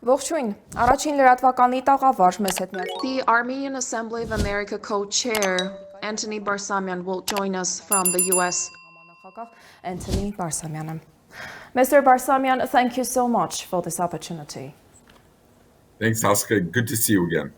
Ողջույն, առաջին լրատվականի տաղավար մեզ հետ The Armenian Assembly of America co-chair Anthony Barsamyan will join us from the US. Anthony Barsamyan. Mr. Barsamyan, thank you so much for this opportunity. Thanks, Oscar. Good to see you again.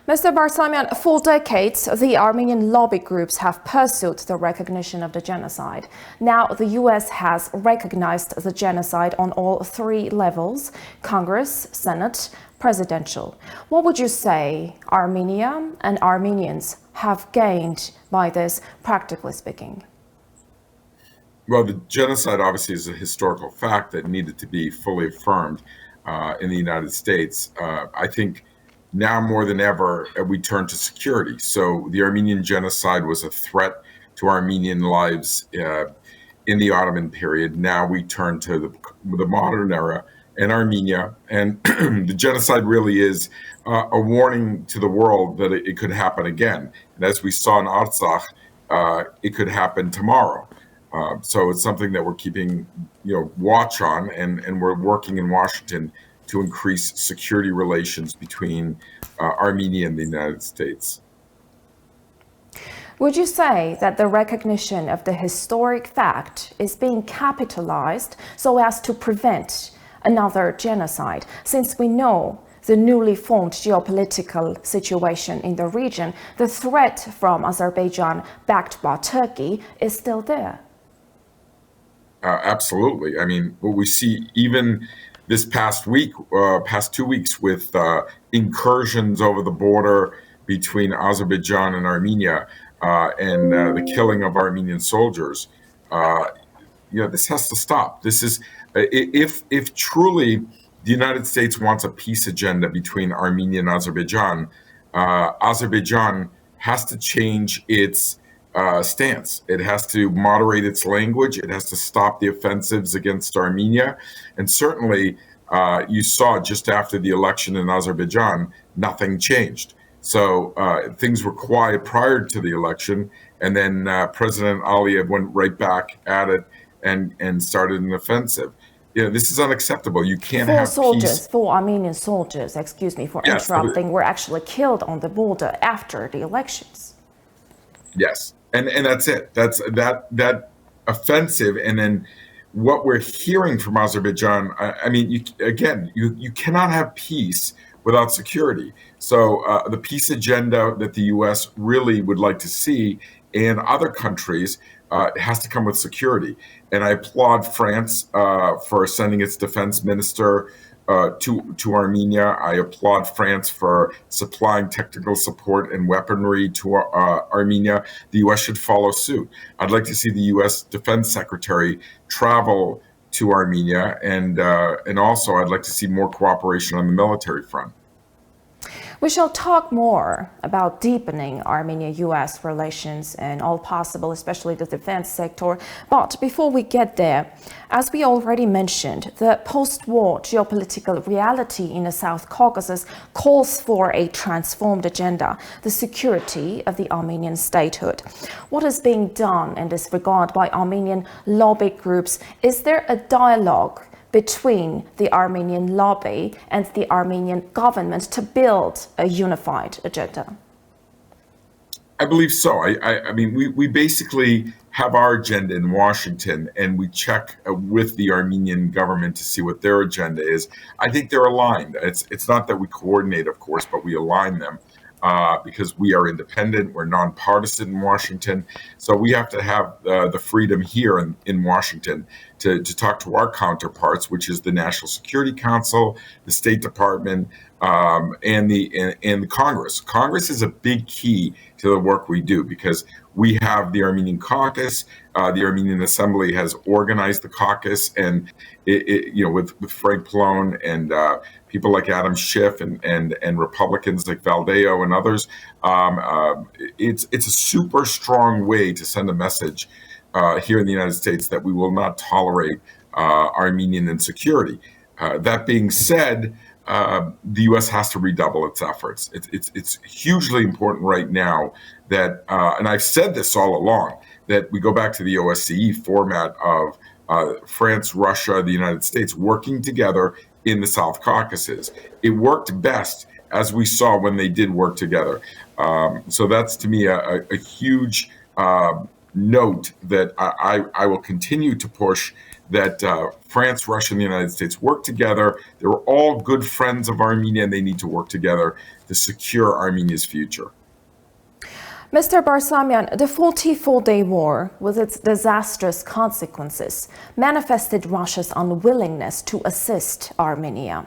Mr. Barsamyan, for decades, the Armenian lobby groups have pursued the recognition of the genocide. Now, the US has recognized the genocide on all three levels: Congress, Senate, presidential. What would you say Armenia and Armenians have gained by this, practically speaking? Well, the genocide obviously is a historical fact that needed to be fully affirmed in the United States. I think now more than ever, we turn to security. So the Armenian genocide was a threat to Armenian lives in the Ottoman period. Now we turn to the modern era in Armenia. And the genocide really is a warning to the world that it could happen again. And as we saw in Artsakh, it could happen tomorrow. So it's something that we're keeping watch on, and we're working in Washington to increase security relations between Armenia and the United States. Would you say that the recognition of the historic fact is being capitalized so as to prevent another genocide? Since we know the newly formed geopolitical situation in the region, the threat from Azerbaijan backed by Turkey is still there. Absolutely. I mean, what we see even this past 2 weeks with incursions over the border between Azerbaijan and Armenia and the killing of Armenian soldiers, this has to stop. This is if truly the United States wants a peace agenda between Armenia and Azerbaijan, Azerbaijan has to change its stance. It has to moderate its language. It has to stop the offensives against Armenia. And certainly, you saw just after the election in Azerbaijan, nothing changed. So things were quiet prior to the election, and then President Aliyev went right back at it and started an offensive. This is unacceptable. You can't have peace. Four Armenian soldiers, excuse me for interrupting, were actually killed on the border after the elections. Yes. And that's it. That's that offensive. And then what we're hearing from Azerbaijan, you cannot have peace without security. So the peace agenda that the US really would like to see and other countries has to come with security. And I applaud France for sending its defense minister to Armenia. I applaud France for supplying technical support and weaponry to Armenia. The U.S. should follow suit. I'd like to see the U.S. Defense Secretary travel to Armenia, and also I'd like to see more cooperation on the military front. We shall talk more about deepening Armenia-US relations and all possible, especially the defense sector. But before we get there, as we already mentioned, the post-war geopolitical reality in the South Caucasus calls for a transformed agenda, the security of the Armenian statehood. What is being done in this regard by Armenian lobby groups? Is there a dialogue between the Armenian lobby and the Armenian government to build a unified agenda? I believe so. I mean, we basically have our agenda in Washington, and we check with the Armenian government to see what their agenda is. I think they're aligned. It's not that we coordinate, of course, but we align them because we are independent. We're nonpartisan in Washington. So we have to have the freedom here in Washington to talk to our counterparts, which is the National Security Council, the State Department, and the Congress. Congress is a big key to the work we do because we have the Armenian caucus. The Armenian Assembly has organized the caucus, and with Frank Pallone and people like Adam Schiff and Republicans like Valdeo and others. It's a super strong way to send a message here in the United States that we will not tolerate Armenian insecurity. That being said, the U.S. has to redouble its efforts. It's hugely important right now that, and I've said this all along, that we go back to the OSCE format of France, Russia, the United States working together in the South Caucasus. It worked best, as we saw when they did work together. So that's, to me, a huge note that I will continue to push, that France, Russia, and the United States work together. They're all good friends of Armenia, and they need to work together to secure Armenia's future. Mr. Barsamian, the 44-day war, with its disastrous consequences, manifested Russia's unwillingness to assist Armenia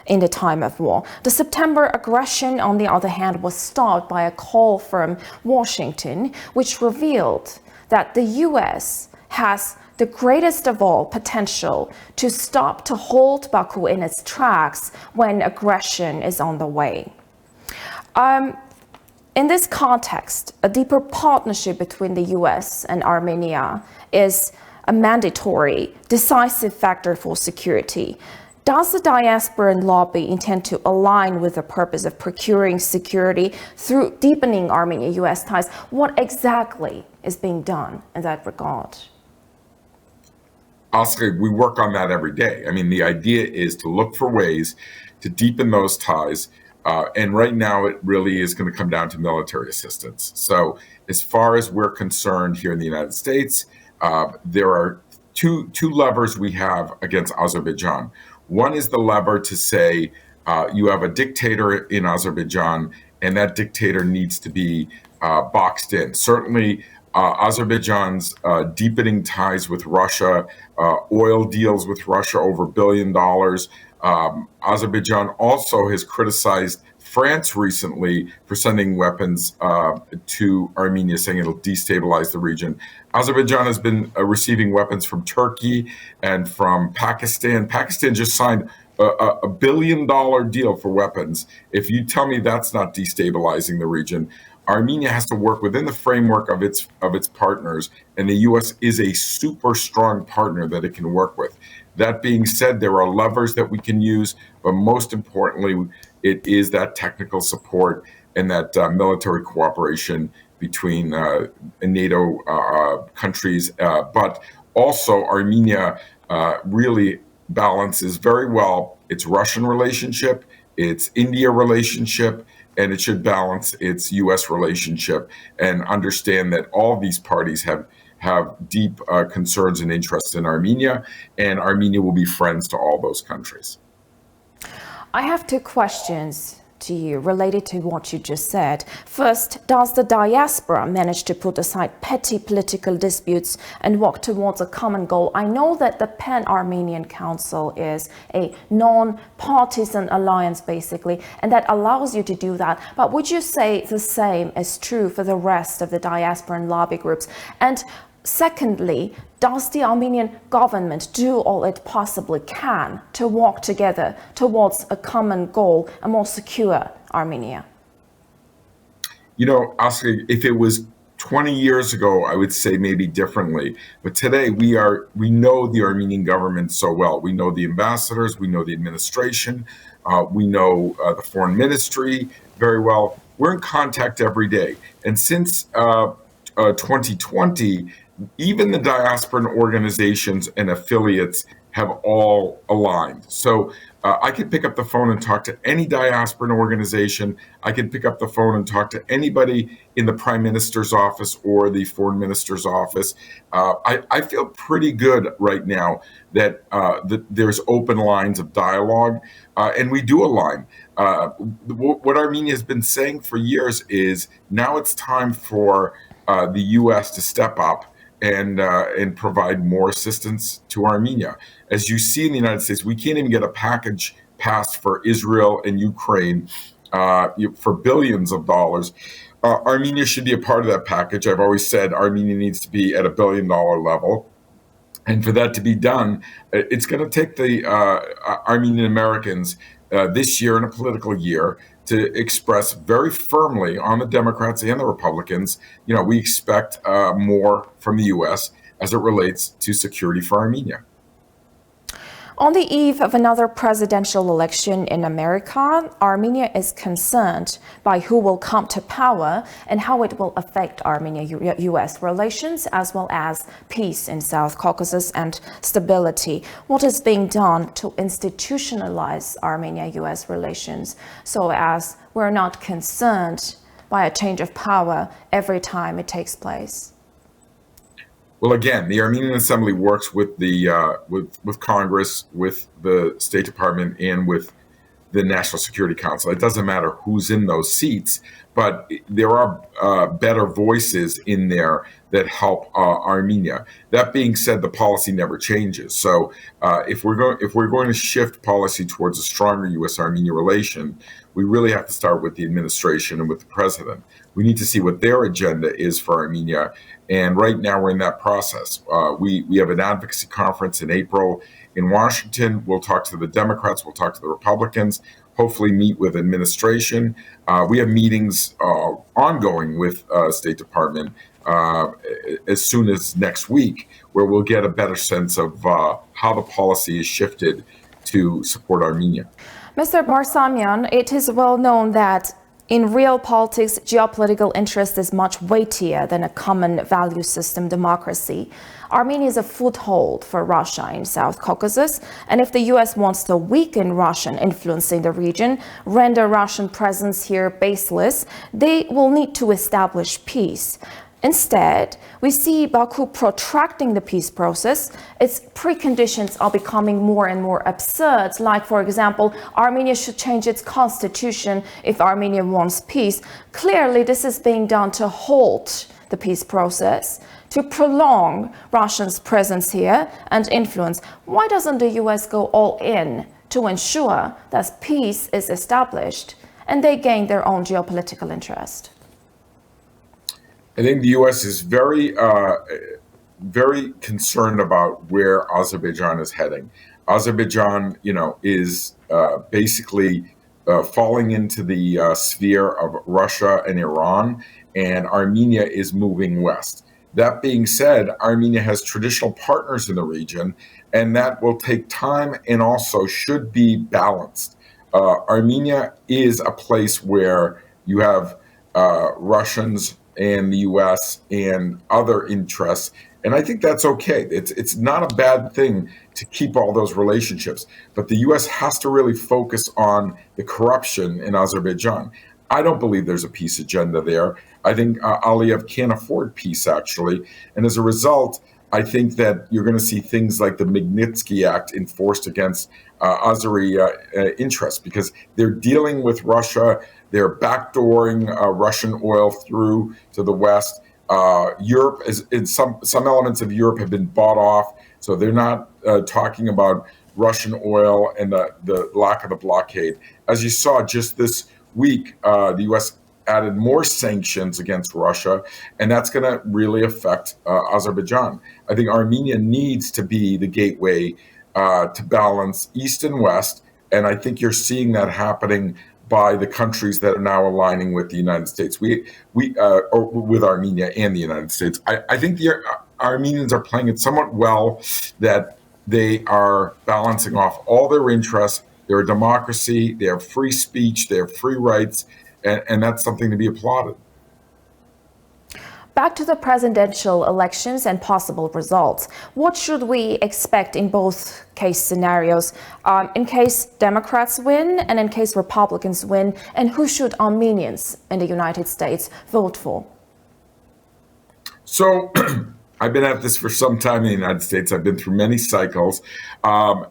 in the time of war. The September aggression, on the other hand, was stopped by a call from Washington, which revealed that the US has the greatest of all potential to hold Baku in its tracks when aggression is on the way. In this context, a deeper partnership between the US and Armenia is a mandatory, decisive factor for security. Does the diaspora and lobby intend to align with the purpose of procuring security through deepening Armenia-US ties? What exactly is being done in that regard? I'll say we work on that every day. I mean, the idea is to look for ways to deepen those ties. And right now, it really is going to come down to military assistance. So as far as we're concerned here in the United States, there are two levers we have against Azerbaijan. One is the lever to say you have a dictator in Azerbaijan, and that dictator needs to be boxed in. Certainly, Azerbaijan's deepening ties with Russia, oil deals with Russia over $1 billion. Azerbaijan also has criticized France recently for sending weapons to Armenia, saying it'll destabilize the region. Azerbaijan has been receiving weapons from Turkey and from Pakistan. Pakistan just signed a $1 billion deal for weapons. If you tell me that's not destabilizing the region, Armenia has to work within the framework of its partners, and the U.S. is a super strong partner that it can work with. That being said, there are levers that we can use, but most importantly, it is that technical support and that military cooperation between NATO countries. But also, Armenia really balances very well its Russian relationship, its India relationship, and it should balance its U.S. relationship and understand that all these parties have deep concerns and interests in Armenia, and Armenia will be friends to all those countries. I have two questions to you related to what you just said. First, does the diaspora manage to put aside petty political disputes and walk towards a common goal? I know that the Pan-Armenian Council is a non-partisan alliance, basically, and that allows you to do that. But would you say the same is true for the rest of the diaspora and lobby groups? And secondly, does the Armenian government do all it possibly can to walk together towards a common goal, a more secure Armenia? You know, Oscar, if it was 20 years ago, I would say maybe differently. But today we know the Armenian government so well. We know the ambassadors, we know the administration, we know the foreign ministry very well. We're in contact every day. And since 2020, even the diasporan organizations and affiliates have all aligned. So I could pick up the phone and talk to any diasporan organization. I could pick up the phone and talk to anybody in the Prime Minister's office or the Foreign Minister's office. I feel pretty good right now that there's open lines of dialogue, and we do align. What Armenia has been saying for years is now it's time for the U.S. to step up and provide more assistance to Armenia. As you see in the United States, we can't even get a package passed for Israel and Ukraine for billions of dollars. Armenia should be a part of that package. I've always said Armenia needs to be at $1 billion level. And for that to be done, it's going to take the Armenian Americans this year, in a political year, to express very firmly on the Democrats and the Republicans, we expect more from the U.S. as it relates to security for Armenia. On the eve of another presidential election in America, Armenia is concerned by who will come to power and how it will affect Armenia-US relations, as well as peace in South Caucasus and stability. What is being done to institutionalize Armenia-US relations so as we're not concerned by a change of power every time it takes place? Well, again, the Armenian Assembly works with the with Congress, with the State Department, and with the National Security Council. It doesn't matter who's in those seats, but there are better voices in there that help Armenia. That being said, the policy never changes. So if we're going to shift policy towards a stronger U.S.-Armenia relation, we really have to start with the administration and with the president. We need to see what their agenda is for Armenia. And right now we're in that process. We have an advocacy conference in April in Washington. We'll talk to the Democrats, we'll talk to the Republicans, hopefully meet with administration. We have meetings ongoing with State Department as soon as next week, where we'll get a better sense of how the policy is shifted to support Armenia. Mr. Barsamian, it is well known that in real politics, geopolitical interest is much weightier than a common value system democracy. Armenia is a foothold for Russia in South Caucasus, and if the US wants to weaken Russian influence in the region, render Russian presence here baseless, they will need to establish peace. Instead, we see Baku protracting the peace process. Its preconditions are becoming more and more absurd, like, for example, Armenia should change its constitution if Armenia wants peace. Clearly, this is being done to halt the peace process, to prolong Russia's presence here and influence. Why doesn't the US go all in to ensure that peace is established and they gain their own geopolitical interest? I think the U.S. is very concerned about where Azerbaijan is heading. Azerbaijan, is basically falling into the sphere of Russia and Iran, and Armenia is moving west. That being said, Armenia has traditional partners in the region, and that will take time and also should be balanced. Armenia is a place where you have Russians and the U.S. and other interests, and I think that's okay. It's not a bad thing to keep all those relationships, but the U.S. has to really focus on the corruption in Azerbaijan. I don't believe there's a peace agenda there. I think Aliyev can't afford peace, actually, and as a result, I think that you're going to see things like the Magnitsky Act enforced against Azeri interests, because they're dealing with Russia. They're backdooring Russian oil through to the West. Europe, some elements of Europe have been bought off, so they're not talking about Russian oil and the lack of the blockade. As you saw just this week, the U.S. added more sanctions against Russia, and that's going to really affect Azerbaijan. I think Armenia needs to be the gateway to balance East and West, and I think you're seeing that happening by the countries that are now aligning with the United States, or with Armenia and the United States. I think the Armenians are playing it somewhat well, that they are balancing off all their interests. They're a democracy, they have free speech, they have free rights, and that's something to be applauded. Back to the presidential elections and possible results. What should we expect in both case scenarios? In case Democrats win and in case Republicans win, and who should Armenians in the United States vote for? So I've been at this for some time in the United States. I've been through many cycles.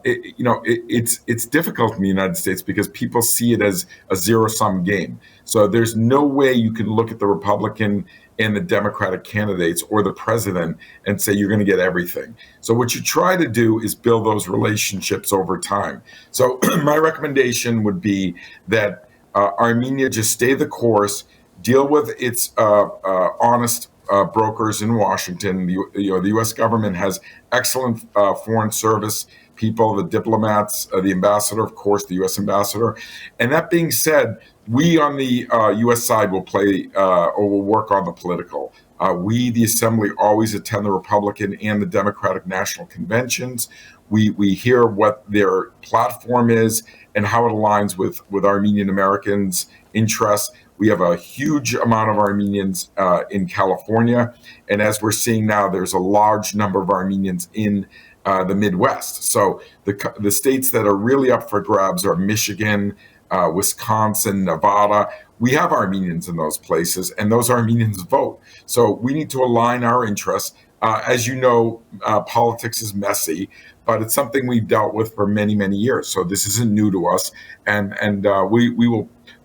It's difficult in the United States because people see it as a zero-sum game. So there's no way you can look at the Republican and the Democratic candidates or the president and say you're going to get everything. So what you try to do is build those relationships over time. So my recommendation would be that Armenia just stay the course, deal with its honest brokers in Washington. The U.S. government has excellent foreign service people, the diplomats, the ambassador, of course, the U.S. ambassador. And that being said, we on the U.S. side will play or will work on the political. We, the Assembly, always attend the Republican and the Democratic national conventions. We hear what their platform is and how it aligns with Armenian Americans' interests. We have a huge amount of Armenians in California, and as we're seeing now, there's a large number of Armenians in the Midwest. So the states that are really up for grabs are Michigan, Wisconsin, Nevada. We have Armenians in those places, and those Armenians vote. So we need to align our interests. As you know, politics is messy, but it's something we've dealt with for many, many years. So this isn't new to us, and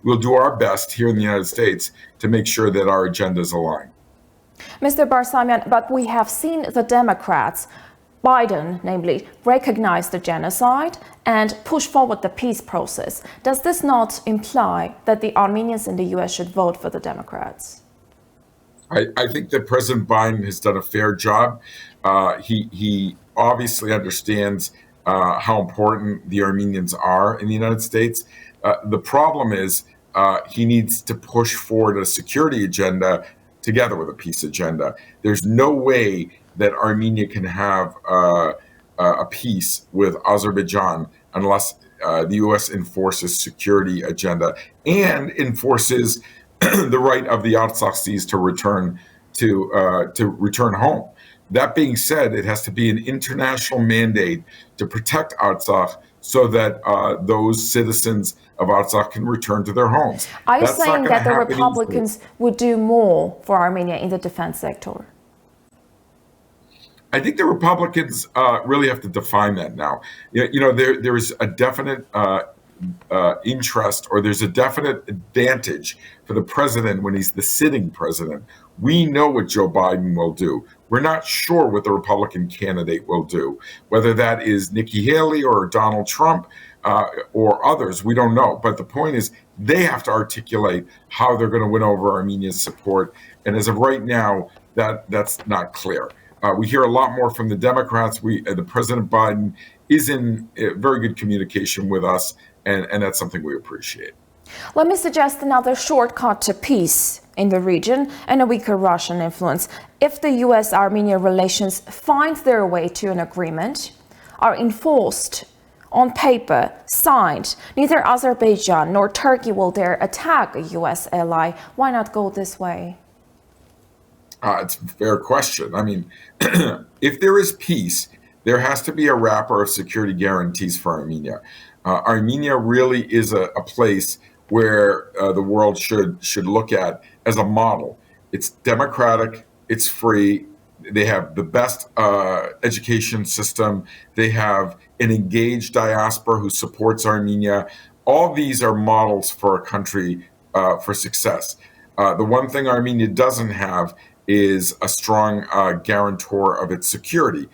we'll do our best here in the United States to make sure that our agendas align. Mr. Barsamian, but we have seen the Democrats, Biden, namely, recognize the genocide and push forward the peace process. Does this not imply that the Armenians in the US should vote for the Democrats? I think that President Biden has done a fair job. He obviously understands how important the Armenians are in the United States. The problem is he needs to push forward a security agenda together with a peace agenda. There's no way that Armenia can have a peace with Azerbaijan unless the U.S. enforces security agenda and enforces the right of the Artsaksis to return home. That being said, it has to be an international mandate to protect Artsakh so that those citizens of Artsakh can return to their homes. Are you saying that the Republicans would do more for Armenia in the defense sector? I think the Republicans really have to define that now. There is a definite interest, or there's a definite advantage for the president when he's the sitting president. We know what Joe Biden will do. We're not sure what the Republican candidate will do, whether that is Nikki Haley or Donald Trump or others. We don't know. But the point is, they have to articulate how they're going to win over Armenia's support. And as of right now, that's not clear. We hear a lot more from the Democrats. The President Biden is in very good communication with us, and that's something we appreciate. Let me suggest another shortcut to peace in the region and a weaker Russian influence. If the US-Armenia relations find their way to an agreement, are enforced on paper, signed, neither Azerbaijan nor Turkey will dare attack a US ally. Why not go this way? It's a fair question. I mean, if there is peace, there has to be a wrapper of security guarantees for Armenia. Armenia really is a place where the world should look at as a model. It's democratic, it's free, they have the best education system, they have an engaged diaspora who supports Armenia. All these are models for a country for success. The one thing Armenia doesn't have is a strong guarantor of its security,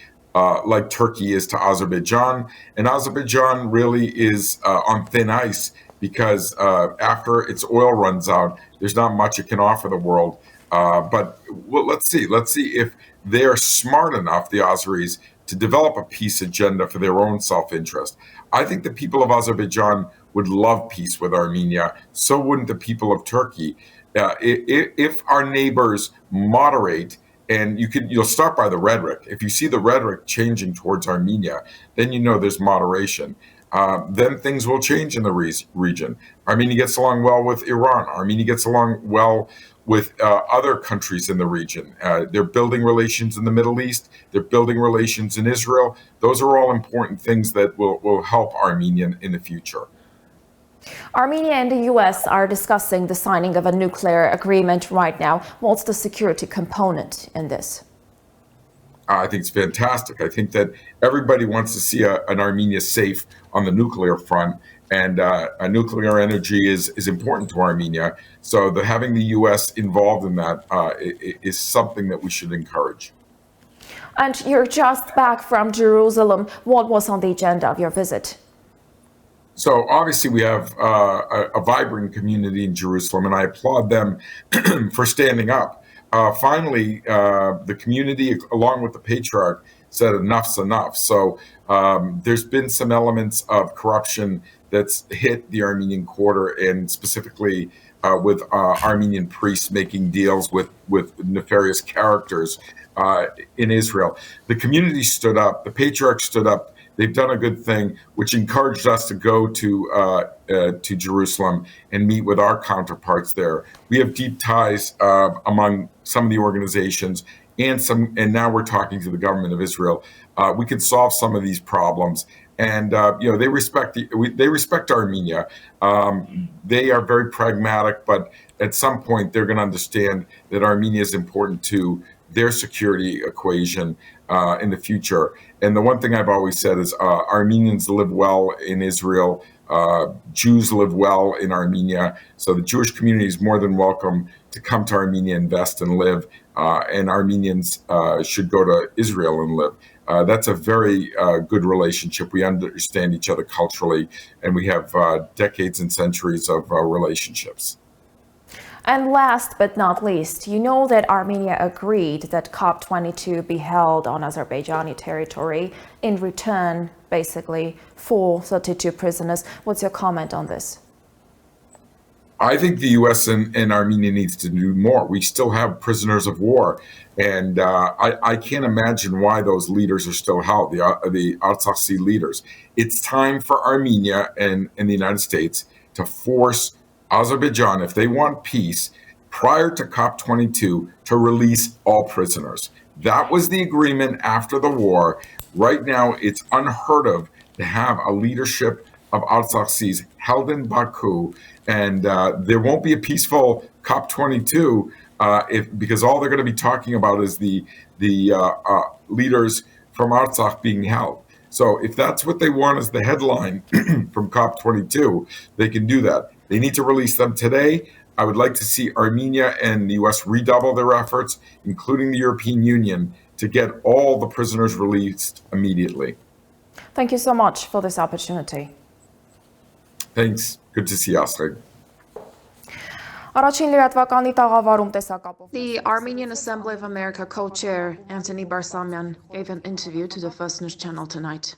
like Turkey is to Azerbaijan. And Azerbaijan really is on thin ice because after its oil runs out, there's not much it can offer the world. But let's see if they're smart enough, the Azeris, to develop a peace agenda for their own self-interest. I think the people of Azerbaijan would love peace with Armenia. So wouldn't the people of Turkey. If our neighbors moderate, and you'll start by the rhetoric. If you see the rhetoric changing towards Armenia, then you know there's moderation. Then things will change in the region. Armenia gets along well with Iran. Armenia gets along well with other countries in the region. They're building relations in the Middle East. They're building relations in Israel. Those are all important things that will help Armenia in the future. Armenia and the US are discussing the signing of a nuclear agreement right now. What's the security component in this? I think it's fantastic. I think that everybody wants to see an Armenia safe on the nuclear front, and nuclear energy is important to Armenia. So having the US involved in that is something that we should encourage. And you're just back from Jerusalem. What was on the agenda of your visit? So obviously we have a vibrant community in Jerusalem, and I applaud them for standing up. Finally, the community, along with the patriarch, said enough's enough. So there's been some elements of corruption that's hit the Armenian quarter, and specifically with Armenian priests making deals with nefarious characters in Israel. The community stood up, the patriarch stood up they've done a good thing, which encouraged us to go to Jerusalem and meet with our counterparts there. We have deep ties among some of the organizations, and now we're talking to the government of Israel. We could solve some of these problems, and they respect Armenia. They are very pragmatic, but at some point they're going to understand that Armenia is important to their security equation in the future. And the one thing I've always said is Armenians live well in Israel. Jews live well in Armenia. So the Jewish community is more than welcome to come to Armenia, invest and live. And Armenians should go to Israel and live. That's a very good relationship. We understand each other culturally, and we have decades and centuries of relationships. And last but not least, you know that Armenia agreed that COP22 be held on Azerbaijani territory in return, basically, for 32 prisoners. What's your comment on this? I think the US and Armenia needs to do more. We still have prisoners of war, and I can't imagine why those leaders are still held, the Artsakhi leaders. It's time for Armenia and the United States to force Azerbaijan, if they want peace, prior to COP22, to release all prisoners. That was the agreement after the war. Right now, it's unheard of to have a leadership of Artsakhis held in Baku, and there won't be a peaceful COP22 because all they're going to be talking about is the leaders from Artsakh being held. So if that's what they want as the headline from COP22, they can do that. They need to release them today. I would like to see Armenia and the US redouble their efforts, including the European Union, to get all the prisoners released immediately. Thank you so much for this opportunity. Thanks. Good to see you, Astrid. The Armenian Assembly of America co-chair Anthony Barsamyan gave an interview to the First News Channel tonight.